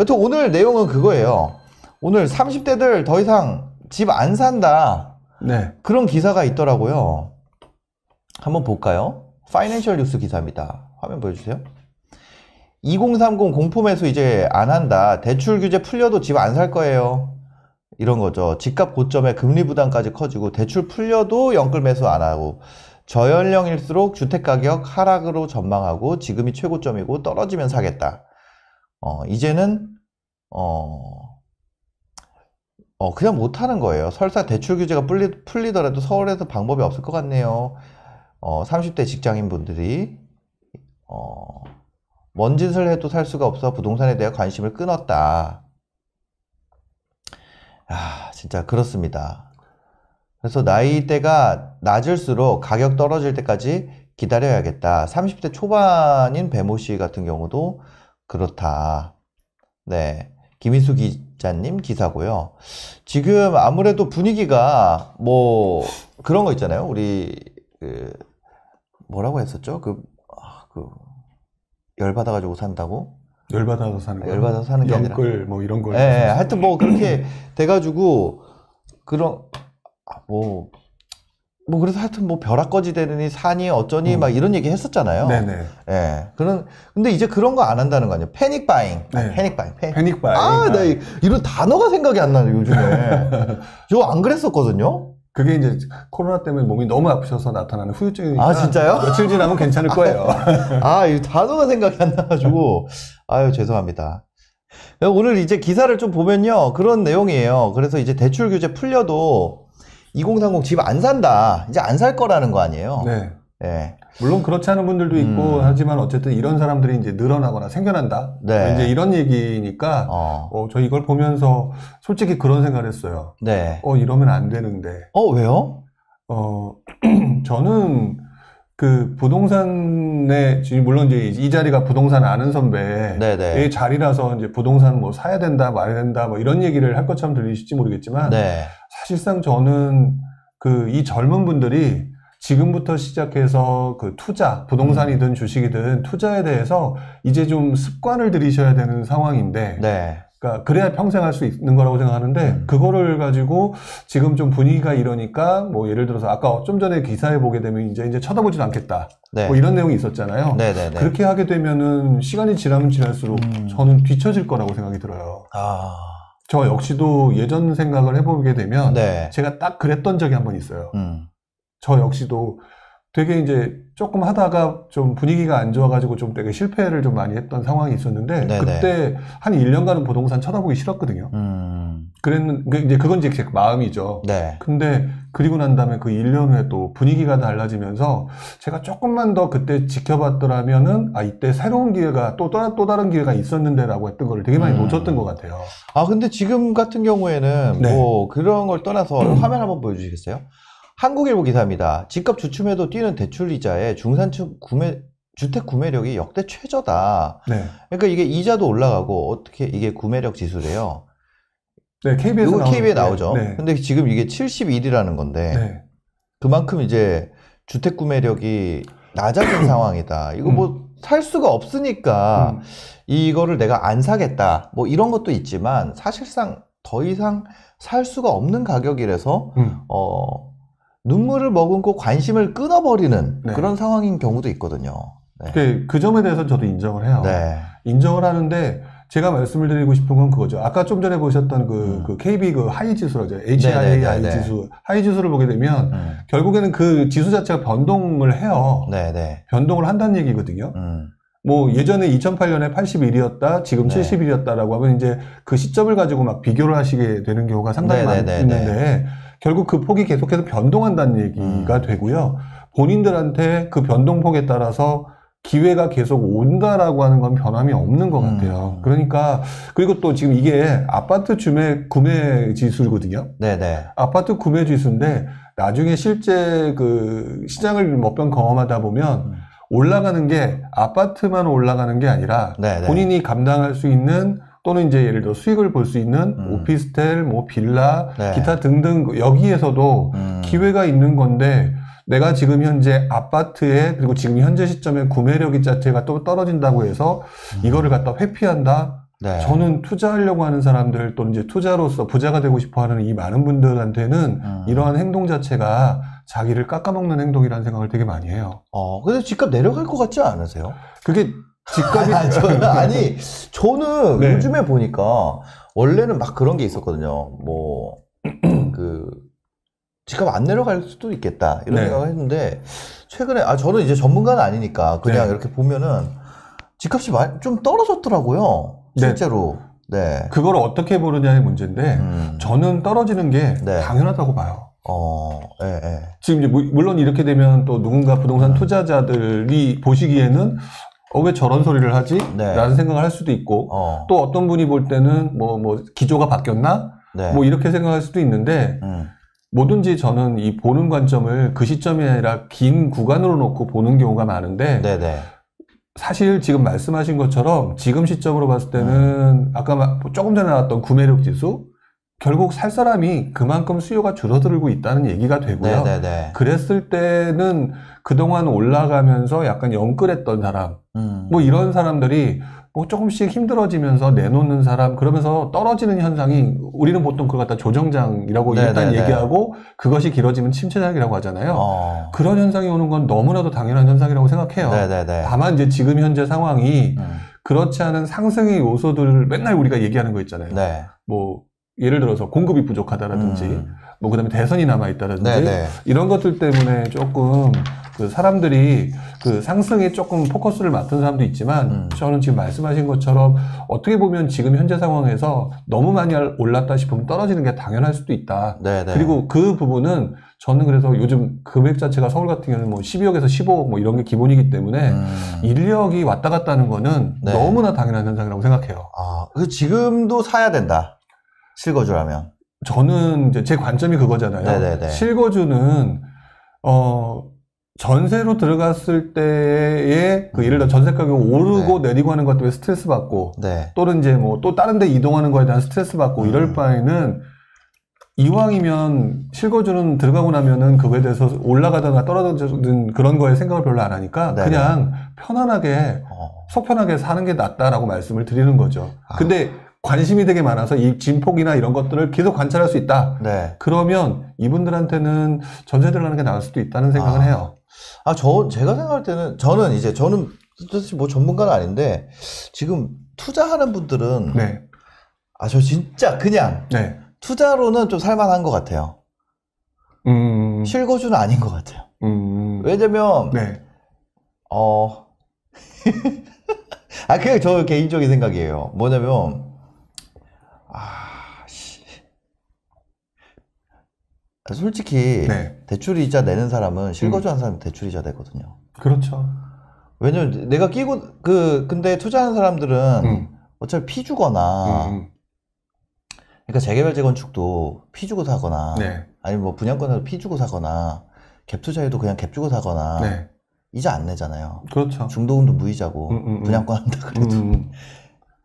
여튼 오늘 내용은 그거예요. 오늘 30대들 더 이상 집 안 산다. 네. 그런 기사가 있더라고요. 한번 볼까요? 파이낸셜 뉴스 기사입니다. 화면 보여주세요. 2030 공포매수 이제 안 한다. 대출 규제 풀려도 집 안 살 거예요. 이런 거죠. 집값 고점에 금리 부담까지 커지고 대출 풀려도 연끌 매수 안 하고 저연령일수록 주택가격 하락으로 전망하고 지금이 최고점이고 떨어지면 사겠다. 이제는 그냥 못하는 거예요. 설사 대출 규제가 풀리더라도 서울에서 방법이 없을 것 같네요. 30대 직장인분들이 뭔 짓을 해도 살 수가 없어 부동산에 대해 관심을 끊었다. 진짜 그렇습니다. 그래서 나이대가 낮을수록 가격 떨어질 때까지 기다려야겠다. 30대 초반인 배모 씨 같은 경우도 그렇다. 네, 김인수 기자님 기사고요. 지금 아무래도 분위기가 뭐 그런 거 있잖아요. 우리 뭐라고 했었죠? 열받아가지고 산다고? 열받아서 사는 거. 열받아서 사는 게 아니라. 연끌 뭐 이런 거. 예, 하여튼 뭐 그렇게 돼가지고 그래서 하여튼 뭐 벼락거지 되느니 사니 어쩌니 막 이런 얘기 했었잖아요. 네네. 예. 근데 이제 그런 거 안 한다는 거 아니에요. 패닉 바잉. 네. 패닉 바잉. 패닉 바잉. 나 이런 단어가 생각이 안 나요, 요즘에. 저 안 그랬었거든요. 그게 이제 코로나 때문에 몸이 너무 아프셔서 나타나는 후유증이니까. 아, 진짜요? 며칠 지나면 괜찮을 거예요. 이 단어가 생각이 안 나가지고. 아유, 죄송합니다. 오늘 이제 기사를 좀 보면요. 그런 내용이에요. 그래서 이제 대출 규제 풀려도 2030 집 안 산다. 이제 안 살 거라는 거 아니에요. 네. 네. 물론 그렇지 않은 분들도 있고 하지만 어쨌든 이런 사람들이 이제 늘어나거나 생겨난다. 네. 이제 이런 얘기니까 저 이걸 보면서 솔직히 그런 생각을 했어요. 네. 이러면 안 되는데. 왜요? 저는 그 부동산에 물론 이제 이 자리가 부동산 아는 선배의 네네. 자리라서 이제 부동산 뭐 사야 된다 말아야 된다 뭐 이런 얘기를 할 것처럼 들리실지 모르겠지만 네. 사실상 저는 이 젊은 분들이 지금부터 시작해서 그 투자, 부동산이든 주식이든 투자에 대해서 이제 좀 습관을 들이셔야 되는 상황인데, 네. 그러니까 그래야 평생 할 수 있는 거라고 생각하는데, 그거를 가지고 지금 좀 분위기가 이러니까, 뭐 예를 들어서 아까 좀 전에 기사에 보게 되면 이제 쳐다보지도 않겠다. 네. 뭐 이런 내용이 있었잖아요. 네네네. 그렇게 하게 되면은 시간이 지나면 지날수록 저는 뒤처질 거라고 생각이 들어요. 저 역시도 예전 생각을 해보게 되면, 네. 제가 딱 그랬던 적이 한 번 있어요. 저 역시도 되게 이제 조금 하다가 좀 분위기가 안 좋아가지고 좀 되게 실패를 좀 많이 했던 상황이 있었는데, 네네. 그때 한 1년간은 부동산 쳐다보기 싫었거든요. 이제 그건 이제 제 마음이죠. 네. 근데 그리고 난 다음에 그 1년 후에 또 분위기가 달라지면서 제가 조금만 더 그때 지켜봤더라면은 이때 새로운 기회가 또 다른 기회가 있었는데라고 했던 걸 되게 많이 놓쳤던 것 같아요. 근데 지금 같은 경우에는 네. 뭐 그런 걸 떠나서 화면 한번 보여주시겠어요? 한국일보 기사입니다. 집값 주춤에도 뛰는 대출이자에 중산층 주택 구매력이 역대 최저다. 네. 그러니까 이게 이자도 올라가고 어떻게 이게 구매력 지수래요. 네, KBS에 나오죠. 네. 근데 지금 이게 71이라는 건데 네. 그만큼 이제 주택 구매력이 낮아진 상황이다. 이거 뭐 살 수가 없으니까 이거를 내가 안 사겠다. 뭐 이런 것도 있지만 사실상 더 이상 살 수가 없는 가격이라서 눈물을 머금고 관심을 끊어버리는 네. 그런 상황인 경우도 있거든요. 네. 그 점에 대해서 저도 인정을 해요. 네. 인정을 하는데 제가 말씀을 드리고 싶은 건 그거죠. 아까 좀 전에 보셨던 그 KB 그 하이 지수라죠. HII 지수. 하이 지수를 보게 되면 결국에는 그 지수 자체가 변동을 해요. 네네. 변동을 한다는 얘기거든요. 뭐 예전에 2008년에 81이었다, 지금 네. 71이었다라고 하면 이제 그 시점을 가지고 막 비교를 하시게 되는 경우가 상당히 많이 있는데 결국 그 폭이 계속해서 변동한다는 얘기가 되고요. 본인들한테 그 변동폭에 따라서 기회가 계속 온다라고 하는 건 변함이 없는 것 같아요. 그러니까 그리고 또 지금 이게 아파트 구매 지수거든요. 네네. 아파트 구매 지수인데 나중에 실제 그 시장을 몇 번 경험하다 보면 올라가는 게 아파트만 올라가는 게 아니라 네네. 본인이 감당할 수 있는 또는 이제 예를 들어 수익을 볼 수 있는 오피스텔, 뭐 빌라, 네. 기타 등등 여기에서도 기회가 있는 건데 내가 지금 현재 아파트에 그리고 지금 현재 시점에 구매력이 자체가 또 떨어진다고 해서 이거를 갖다 회피한다? 네. 저는 투자하려고 하는 사람들 또는 이제 투자로서 부자가 되고 싶어 하는 이 많은 분들한테는 이러한 행동 자체가 자기를 깎아먹는 행동이라는 생각을 되게 많이 해요. 근데 집값 내려갈 것 같지 않으세요? 그게 집값이 저는 네. 요즘에 보니까 원래는 막 그런 게 있었거든요. 뭐 집값 안 내려갈 수도 있겠다 이런 네. 생각을 했는데 최근에 저는 이제 전문가는 아니니까 그냥 네. 이렇게 보면은 집값이 좀 떨어졌더라고요. 실제로. 네. 그걸 어떻게 보느냐의 문제인데 저는 떨어지는 게 네. 당연하다고 봐요. 예. 지금 이제 물론 이렇게 되면 또 누군가 부동산 투자자들이 보시기에는 왜 저런 소리를 하지? 네. 라는 생각을 할 수도 있고 또 어떤 분이 볼 때는 뭐 기조가 바뀌었나? 네. 뭐 이렇게 생각할 수도 있는데 뭐든지 저는 이 보는 관점을 그 시점이 아니라 긴 구간으로 놓고 보는 경우가 많은데 네네. 사실 지금 말씀하신 것처럼 지금 시점으로 봤을 때는 아까 조금 전에 나왔던 구매력 지수 결국 살 사람이 그만큼 수요가 줄어들고 있다는 얘기가 되고요. 네네네. 그랬을 때는 그동안 올라가면서 약간 영끌했던 사람 뭐 이런 사람들이 뭐 조금씩 힘들어지면서 내놓는 사람 그러면서 떨어지는 현상이 우리는 보통 그걸 갖다 조정장이라고 일단 얘기하고 그것이 길어지면 침체장이라고 하잖아요. 그런 현상이 오는 건 너무나도 당연한 현상이라고 생각해요. 네네네. 다만 이제 지금 현재 상황이 그렇지 않은 상승의 요소들을 맨날 우리가 얘기하는 거 있잖아요. 네. 뭐 예를 들어서 공급이 부족하다라든지 뭐 그다음에 대선이 남아있다든지 네네. 이런 것들 때문에 조금 그 사람들이 그 상승에 조금 포커스를 맞춘 사람도 있지만 저는 지금 말씀하신 것처럼 어떻게 보면 지금 현재 상황에서 너무 많이 올랐다 싶으면 떨어지는 게 당연할 수도 있다. 네네. 그리고 그 부분은 저는 그래서 요즘 금액 자체가 서울 같은 경우는 뭐 12억에서 15억 뭐 이런 게 기본이기 때문에 인력이 왔다 갔다 하는 거는 네. 너무나 당연한 현상이라고 생각해요. 그래서 지금도 사야 된다. 실거주라면. 저는 이제 제 관점이 그거잖아요. 네네네. 실거주는 전세로 들어갔을 때에 그 예를 들어 전세 가격이 오르고 내리고 하는 것 때문에 스트레스 받고 네. 또는 이제 뭐 또 다른 데 이동하는 거에 대한 스트레스 받고 이럴 바에는 이왕이면 실거주는 들어가고 나면은 그거에 대해서 올라가거나 떨어지는 그런 거에 생각을 별로 안 하니까 네네. 그냥 편안하게 속 편하게 사는 게 낫다라고 말씀을 드리는 거죠. 근데 관심이 되게 많아서 이 진폭이나 이런 것들을 계속 관찰할 수 있다. 네. 그러면 이분들한테는 전세 들어가는 게 나을 수도 있다는 생각을 해요. 제가 생각할 때는 저는 사실 뭐 전문가는 아닌데 지금 투자하는 분들은 네. 저 진짜 그냥 네. 투자로는 좀 살만한 것 같아요. 실거주는 아닌 것 같아요. 왜냐면 네. 그냥 저 개인적인 생각이에요. 뭐냐면 솔직히 네. 대출이자 내는 사람은 실거주하는 사람은 대출이자 내거든요. 그렇죠. 왜냐면 내가 끼고 근데 투자하는 사람들은 어차피 피 주거나 그러니까 재개발 재건축도 피 주고 사거나 네. 아니면 뭐 분양권에도 피 주고 사거나 갭 투자에도 그냥 갭 주고 사거나 네. 이자 안 내잖아요. 그렇죠. 중도금도 무이자고 분양권 한다 그래도.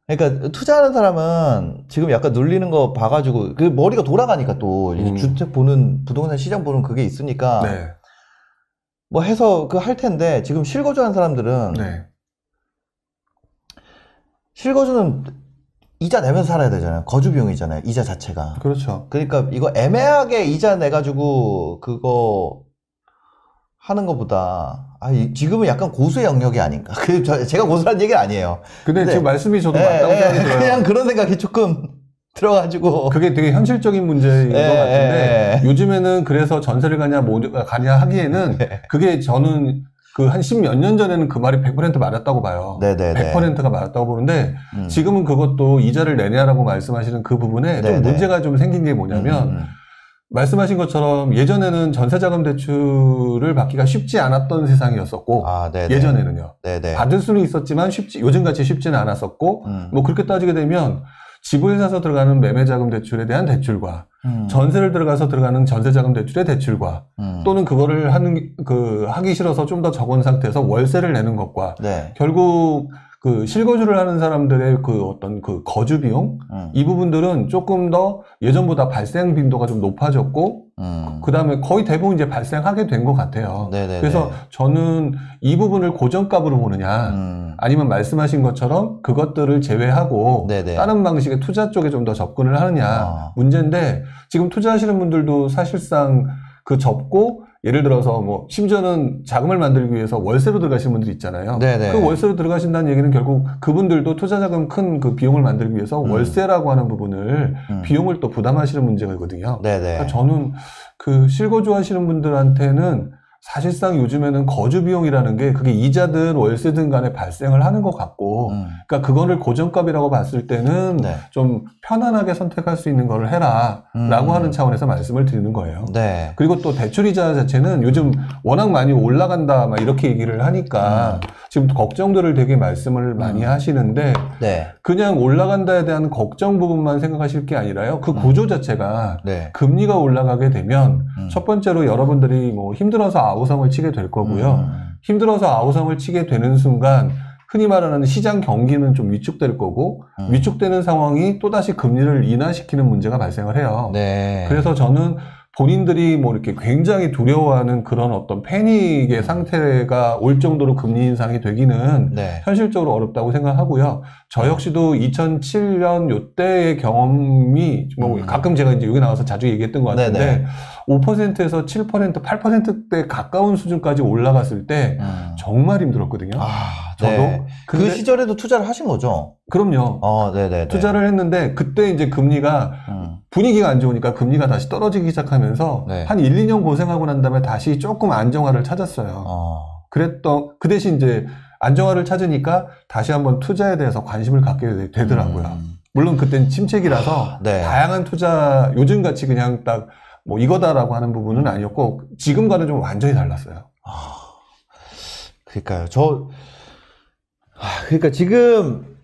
그러니까 투자하는 사람은 지금 약간 눌리는 거 봐가지고 그 머리가 돌아가니까 또 이제 주택 보는 부동산 시장 보는 그게 있으니까 네. 뭐 해서 할 텐데 지금 실거주하는 사람들은 네. 실거주는 이자 내면서 살아야 되잖아요. 거주 비용이잖아요. 이자 자체가. 그렇죠. 그러니까 이거 애매하게 이자 내가지고 그거 하는 것보다 지금은 약간 고수의 영역이 아닌가. 제가 고수라는 얘기는 아니에요. 근데 지금 말씀이 저도 맞다고 생각이 들어요. 그냥 그런 생각이 조금 들어가지고 그게 되게 현실적인 문제인 것 같은데 요즘에는 그래서 전세를 가냐 가냐 하기에는 그게 저는 그 한 10몇 년 전에는 그 말이 100% 맞았다고 봐요. 네네네. 100%가 맞았다고 보는데 지금은 그것도 이자를 내냐라고 말씀하시는 그 부분에 좀 문제가 좀 생긴 게 뭐냐면 말씀하신 것처럼 예전에는 전세자금 대출을 받기가 쉽지 않았던 세상이었었고 예전에는요. 네네. 받을 수는 있었지만 요즘같이 쉽지는 않았었고 뭐 그렇게 따지게 되면 집을 사서 들어가는 매매자금 대출에 대한 대출과 전세를 들어가서 들어가는 전세자금 대출의 대출과 또는 그거를 하기 싫어서 좀 더 적은 상태에서 월세를 내는 것과 결국 그 실거주를 하는 사람들의 그 어떤 그 거주 비용 이 부분들은 조금 더 예전보다 발생 빈도가 좀 높아졌고 그 다음에 거의 대부분 이제 발생하게 된 것 같아요. 그래서 저는 이 부분을 고정값으로 보느냐 아니면 말씀하신 것처럼 그것들을 제외하고 네네. 다른 방식의 투자 쪽에 좀 더 접근을 하느냐 문제인데 지금 투자하시는 분들도 사실상 그 접고 예를 들어서 뭐 심지어는 자금을 만들기 위해서 월세로 들어가시는 분들이 있잖아요. 네네. 그 월세로 들어가신다는 얘기는 결국 그분들도 투자 자금 큰 그 비용을 만들기 위해서 월세라고 하는 부분을 비용을 또 부담하시는 문제거든요. 네네. 그러니까 저는 그 실거주 하시는 분들한테는 사실상 요즘에는 거주 비용이라는 게 그게 이자든 월세든 간에 발생을 하는 것 같고 그러니까 그거를 고정값이라고 봤을 때는 네. 좀 편안하게 선택할 수 있는 거를 해라 라고 하는 차원에서 말씀을 드리는 거예요. 네. 그리고 또 대출이자 자체는 요즘 워낙 많이 올라간다 막 이렇게 얘기를 하니까 지금 걱정들을 되게 말씀을 많이 하시는데 네. 그냥 올라간다에 대한 걱정 부분만 생각하실 게 아니라요. 그 구조 자체가 네. 금리가 올라가게 되면 첫 번째로 여러분들이 뭐 힘들어서 아우성을 치게 될 거고요. 힘들어서 아우성을 치게 되는 순간 흔히 말하는 시장 경기는 좀 위축될 거고 위축되는 상황이 또다시 금리를 인하시키는 문제가 발생을 해요. 네. 그래서 저는 본인들이 뭐 이렇게 굉장히 두려워하는 그런 어떤 패닉의 상태가 올 정도로 금리 인상이 되기는 네. 현실적으로 어렵다고 생각하고요. 저 역시도 2007년 요때의 경험이 뭐 가끔 제가 이제 여기 나와서 자주 얘기했던 것 같은데 네네. 5%에서 7%, 8%대 가까운 수준까지 올라갔을 때 정말 힘들었거든요. 저도. 네. 그 시절에도 투자를 하신 거죠? 그럼요. 네네. 투자를 했는데 그때 이제 금리가 분위기가 안 좋으니까 금리가 다시 떨어지기 시작하면서 네. 한 1, 2년 고생하고 난 다음에 다시 조금 안정화를 찾았어요. 그 대신 이제 안정화를 찾으니까 다시 한번 투자에 대해서 관심을 갖게 되더라고요. 물론 그때는 침체기라서 네. 다양한 투자, 요즘 같이 그냥 딱 뭐 이거다라고 하는 부분은 아니었고 지금과는 좀 완전히 달랐어요. 그러니까요. 그러니까 지금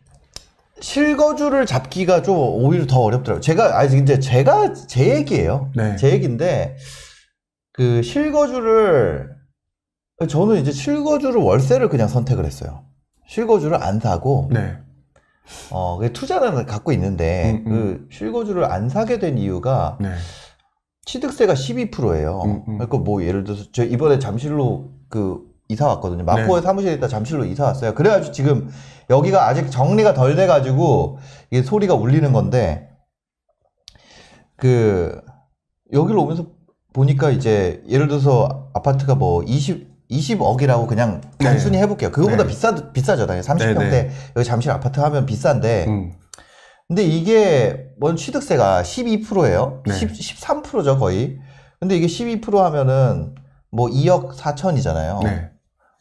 실거주를 잡기가 좀 오히려 더 어렵더라고요. 제가 제 얘기예요. 네. 제 얘기인데, 그 저는 이제 실거주를 월세를 그냥 선택을 했어요. 실거주를 안 사고, 네. 투자는 갖고 있는데, 그 실거주를 안 사게 된 이유가, 네. 취득세가 12%예요. 그러니까 뭐 예를 들어서, 저 이번에 잠실로 이사 왔거든요. 마포에 네. 사무실에 있다 잠실로 이사 왔어요. 그래가지고 지금 여기가 아직 정리가 덜 돼가지고 이게 소리가 울리는 건데, 여기로 오면서 보니까 이제 예를 들어서 아파트가 뭐 20억이라고 그냥 단순히 해볼게요. 그거보다 비싸잖아요. 30평대 네. 여기 잠실 아파트 하면 비싼데, 근데 이게 뭔 취득세가 12%예요. 네. 13%죠 거의. 근데 이게 12% 하면은 뭐 2억 4천이잖아요. 네.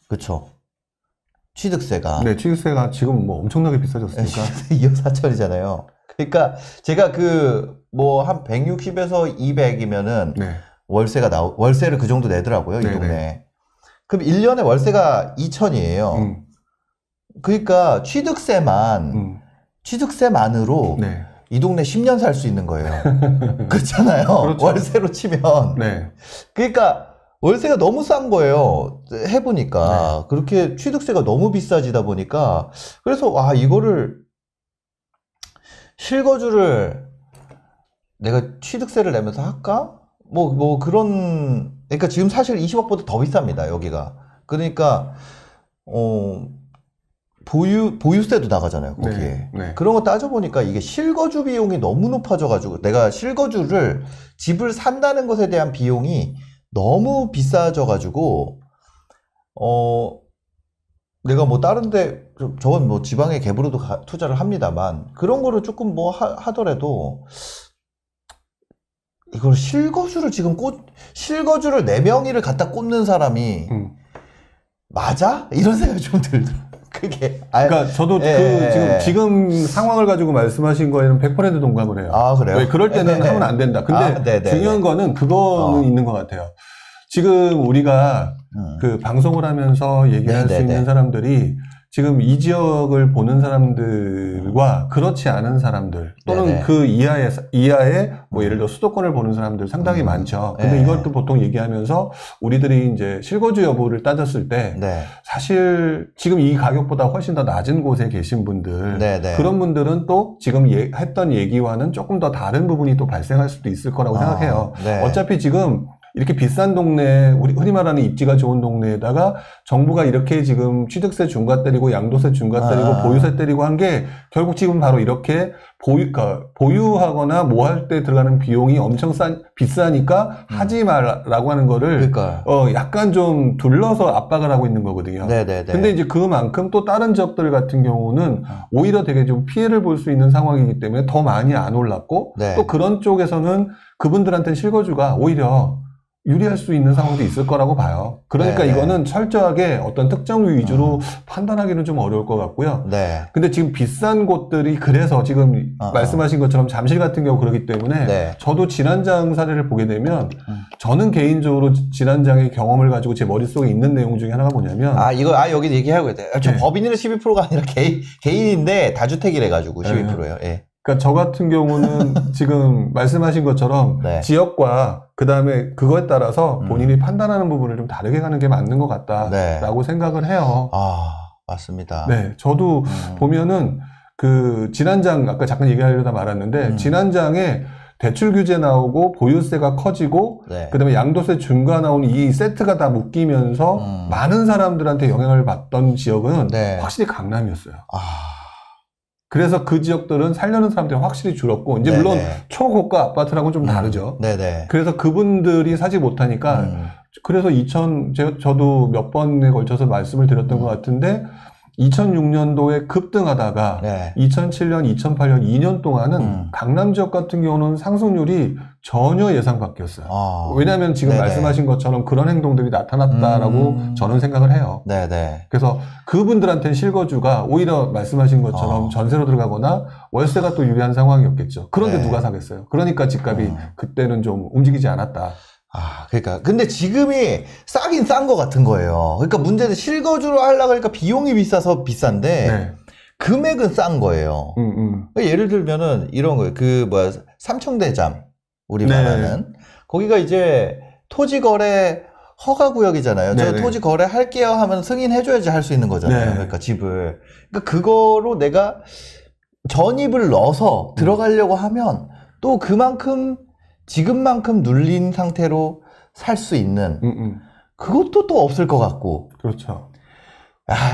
그쵸? 취득세가. 네, 취득세가 지금 뭐 엄청나게 비싸졌으니까. 2억 4천이잖아요. 그러니까 제가 뭐 한 160에서 200이면은 네. 월세를 그 정도 내더라고요, 이 네네. 동네. 그럼 1년에 월세가 2천이에요. 그러니까 취득세만으로 네. 이 동네 10년 살 수 있는 거예요. 그렇잖아요. 그렇죠. 월세로 치면. 네. 그러니까 월세가 너무 싼 거예요. 해보니까. 그렇게 취득세가 너무 비싸지다 보니까. 그래서, 이거를, 실거주를 내가 취득세를 내면서 할까? 그러니까 지금 사실 20억보다 더 비쌉니다, 여기가. 그러니까, 보유세도 나가잖아요, 거기에. 네, 네. 그런 거 따져보니까 이게 실거주 비용이 너무 높아져가지고 내가 실거주를 집을 산다는 것에 대한 비용이 너무 비싸져가지고, 내가 뭐 다른데, 저건 뭐 지방의 갭으로도 투자를 합니다만, 그런 거를 조금 뭐 하더라도, 이걸 실거주를 실거주를 4명이를 갖다 꽂는 사람이, 맞아? 이런 생각이 좀 들더라고요. 그게. 그러니까 저도 지금 상황을 가지고 말씀하신 거에는 100% 동감을 해요. 그래요? 왜 그럴 때는 하면 안 된다. 근데 중요한 거는 그거는 있는 것 같아요. 지금 우리가 그 방송을 하면서 얘기할 수 있는 사람들이 지금 이 지역을 보는 사람들과 그렇지 않은 사람들 또는 그 이하의 뭐 예를 들어 수도권을 보는 사람들 상당히 많죠. 근데 이것도 보통 얘기하면서 우리들이 이제 실거주 여부를 따졌을 때 사실 지금 이 가격보다 훨씬 더 낮은 곳에 계신 분들 그런 분들은 또 지금 했던 얘기와는 조금 더 다른 부분이 또 발생할 수도 있을 거라고 생각해요. 어차피 지금 이렇게 비싼 동네, 우리 흔히 말하는 입지가 좋은 동네에다가 정부가 이렇게 지금 취득세 중과 때리고 양도세 중과 때리고 보유세 때리고 한 게 결국 지금 바로 이렇게 보유하거나 뭐 할 때 들어가는 비용이 엄청 비싸니까 하지 말라고 하는 거를 그러니까. 약간 좀 둘러서 압박을 하고 있는 거거든요. 네네네. 근데 이제 그만큼 또 다른 지역들 같은 경우는 오히려 되게 좀 피해를 볼 수 있는 상황이기 때문에 더 많이 안 올랐고 네. 또 그런 쪽에서는 그분들한테는 실거주가 오히려 유리할 수 있는 상황도 있을 거라고 봐요. 그러니까 네. 이거는 철저하게 어떤 특정 위주로 판단하기는 좀 어려울 것 같고요. 네. 근데 지금 비싼 곳들이 그래서 지금 말씀하신 것처럼 잠실 같은 경우 그렇기 때문에 네. 저도 진안장 사례를 보게 되면 저는 개인적으로 진안장의 경험을 가지고 제 머릿속에 있는 내용 중에 하나가 뭐냐면 여기 얘기하고 돼. 저 네. 법인으로 12%가 아니라 개인인데 다주택이래 가지고 12%예요. 예. 그러니까 저 같은 경우는 지금 말씀하신 것처럼 네. 지역과 그 다음에 그거에 따라서 본인이 판단하는 부분을 좀 다르게 가는 게 맞는 것 같다라고 생각을 해요. 맞습니다. 네, 저도 보면은 그 진안장 아까 잠깐 얘기하려다 말았는데 진안장에 대출 규제 나오고 보유세가 커지고 네. 그다음에 양도세 중과 나오는 이 세트가 다 묶이면서 많은 사람들한테 영향을 받던 지역은 네. 확실히 강남이었어요. 그래서 그 지역들은 살려는 사람들이 확실히 줄었고 이제 물론 초고가 아파트랑은 좀 다르죠. 네네. 그래서 그분들이 사지 못하니까 그래서 저도 몇 번에 걸쳐서 말씀을 드렸던 것 같은데 2006년도에 급등하다가 2007년, 2008년 2년 동안은 강남 지역 같은 경우는 상승률이 전혀 예상 밖이었어요. 왜냐하면 지금 말씀하신 것처럼 그런 행동들이 나타났다라고 저는 생각을 해요. 네네. 그래서 그분들한테는 실거주가 오히려 말씀하신 것처럼 전세로 들어가거나 월세가 또 유리한 상황이었겠죠. 그런데 누가 사겠어요? 그러니까 집값이 그때는 좀 움직이지 않았다. 그러니까 근데 지금이 싸긴 싼 것 같은 거예요. 그러니까 문제는 실거주로 하려고 하니까 비용이 비싸서 비싼데 금액은 싼 거예요. 그러니까 예를 들면은 이런 거예요. 삼청대장 우리 말하는 거기가 이제 토지거래 허가구역이잖아요. 저 토지 거래할게요 하면 승인해줘야지 할 수 있는 거잖아요. 그러니까 집을. 그러니까 그거로 내가 전입을 넣어서 들어가려고 하면 또 그만큼 지금만큼 눌린 상태로 살 수 있는 그것도 또 없을 것 같고. 그렇죠.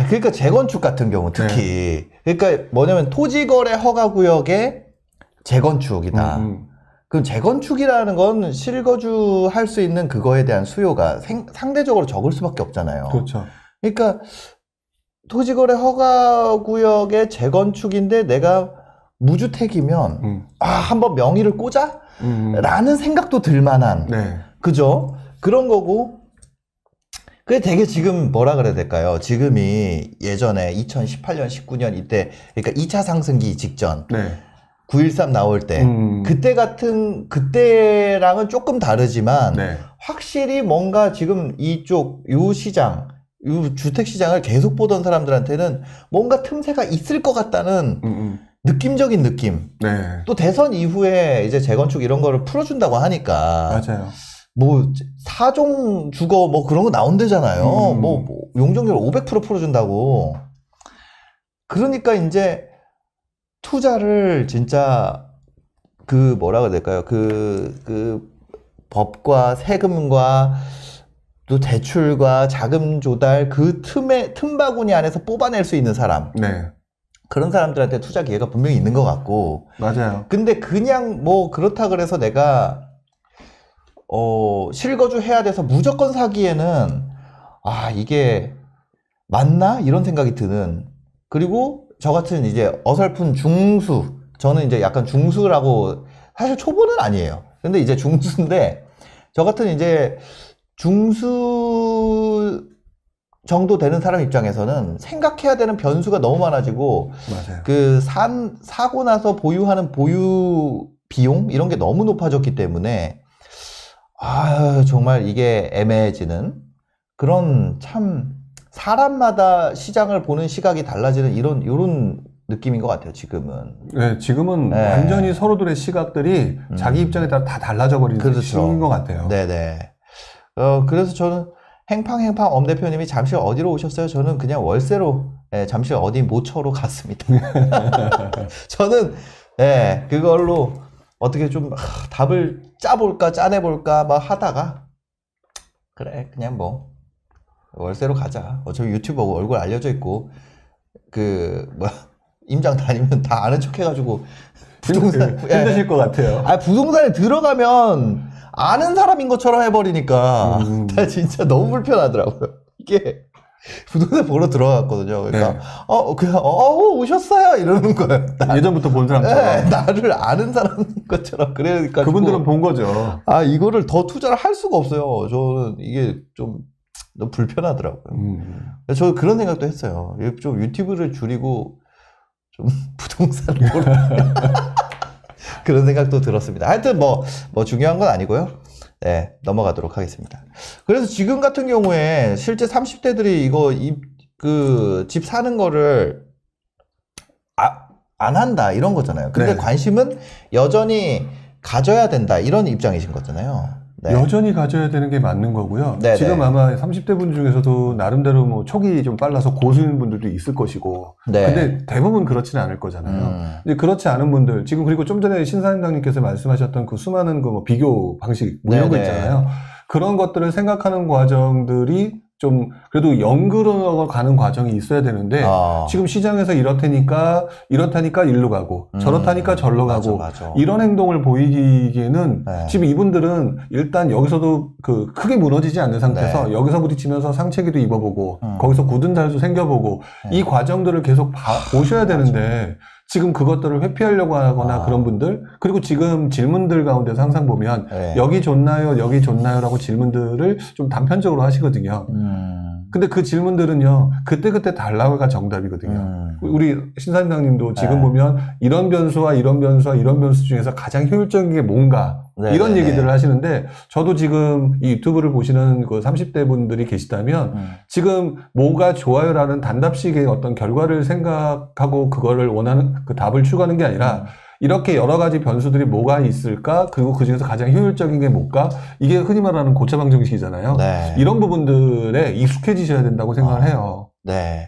그러니까 재건축 같은 경우 특히 그러니까 뭐냐면 토지거래 허가구역의 재건축이다. 그럼 재건축이라는 건 실거주 할 수 있는 그거에 대한 수요가 상대적으로 적을 수밖에 없잖아요. 그렇죠. 그러니까 토지거래 허가구역의 재건축인데 내가 무주택이면 한번 명의를 꽂아? 라는 생각도 들만한 그죠? 그런 거고 그게 되게 지금 뭐라 그래야 될까요? 지금이 예전에 2018년, 19년 이때 그러니까 2차 상승기 직전 9.13 나올 때 그때랑은 조금 다르지만 확실히 뭔가 지금 요 시장 요 주택시장을 계속 보던 사람들한테는 뭔가 틈새가 있을 것 같다는 느낌적인 느낌. 또 대선 이후에 이제 재건축 이런 거를 풀어준다고 하니까. 맞아요. 뭐, 4종 주거 뭐 그런 거 나온대잖아요. 뭐, 용적률 500% 풀어준다고. 그러니까 이제 투자를 진짜 뭐라고 해야 될까요? 법과 세금과 또 대출과 자금 조달 그 틈바구니 안에서 뽑아낼 수 있는 사람. 그런 사람들한테 투자 기회가 분명히 있는 것 같고. 맞아요. 근데 그냥 뭐 그렇다 그래서 내가 실거주 해야 돼서 무조건 사기에는 이게 맞나? 이런 생각이 드는. 그리고 저 같은 이제 어설픈 중수. 저는 이제 약간 중수라고 사실 초보는 아니에요. 근데 이제 중수인데 저 같은 이제 중수 정도 되는 사람 입장에서는 생각해야 되는 변수가 너무 많아지고 사고 나서 보유하는 보유 비용 이런 게 너무 높아졌기 때문에 정말 이게 애매해지는 그런 참 사람마다 시장을 보는 시각이 달라지는 이런 느낌인 것 같아요. 지금은. 지금은 완전히 서로들의 시각들이 자기 입장에 따라 다 달라져 버리는 시기인 것 같아요. 네네. 그래서 저는 행팡 엄 대표님이 잠실 어디로 오셨어요? 저는 그냥 월세로 잠실 어디 모처로 갔습니다. 저는 그걸로 어떻게 좀 답을 짜볼까 짜내볼까 막 하다가 그래, 그냥 뭐 월세로 가자. 어차피 유튜버고 얼굴 알려져 있고 임장 다니면 다 아는 척 해가지고 부동산 힘드실 것 같아요. 부동산에 들어가면 아는 사람인 것처럼 해버리니까 나 진짜 너무 불편하더라고요. 이게 부동산 보러 들어갔거든요. 그러니까 네. 그냥 오셨어요 이러는 거예요. 예전부터 본 사람처럼. 나를 아는 사람인 것처럼 그러니까 그분들은 본 거죠. 이거를 더 투자를 할 수가 없어요. 저는 이게 좀 너무 불편하더라고요. 저 그런 생각도 했어요. 좀 유튜브를 줄이고 좀 부동산을 보러 그런 생각도 들었습니다. 하여튼 뭐 중요한 건 아니고요. 네, 넘어가도록 하겠습니다. 그래서 지금 같은 경우에 실제 30대들이 이거 집 사는 거를 안 한다 이런 거잖아요. 근데 네. 관심은 여전히 가져야 된다 이런 입장이신 거잖아요. 네. 여전히 가져야 되는 게 맞는 거고요. 네네. 지금 아마 30대 분 중에서도 나름대로 뭐 촉이 좀 빨라서 고수인 분들도 있을 것이고. 네. 근데 대부분 그렇지는 않을 거잖아요. 근데 그렇지 않은 분들, 지금 그리고 좀 전에 신사임당님께서 말씀하셨던 그 수많은 그 뭐 비교 방식, 뭐 이런 거 네네. 있잖아요. 그런 것들을 생각하는 과정들이 좀 그래도 연결로 가는 과정이 있어야 되는데 지금 시장에서 이렇다니까 일로 가고 저렇다니까 절로 가고 맞아. 이런 행동을 보이기에는 네. 지금 이분들은 일단 여기서도 크게 무너지지 않는 상태에서 네. 여기서 부딪히면서 상체기도 입어보고 거기서 굳은 달도 생겨보고 이 과정들을 계속 보셔야 되는데 지금 그것들을 회피하려고 하거나 그런 분들, 그리고 지금 질문들 가운데서 항상 보면 네. 여기 좋나요 라고 질문들을 좀 단편적으로 하시거든요. 근데 그 질문들은요, 그때그때 달라고가 정답이거든요. 우리 신사임당님도 지금 네. 보면 이런 변수와 이런 변수와 이런 변수 중에서 가장 효율적인 게 뭔가 네, 이런 네, 얘기들을 네. 하시는데 저도 지금 이 유튜브를 보시는 그 30대 분들이 계시다면 지금 뭐가 좋아요라는 단답식의 어떤 결과를 생각하고 그거를 원하는 그 답을 추구하는 게 아니라 이렇게 여러 가지 변수들이 뭐가 있을까? 그리고 그 중에서 가장 효율적인 게 뭘까? 이게 흔히 말하는 고차방정식이잖아요. 네. 이런 부분들에 익숙해지셔야 된다고 생각을 해요. 네.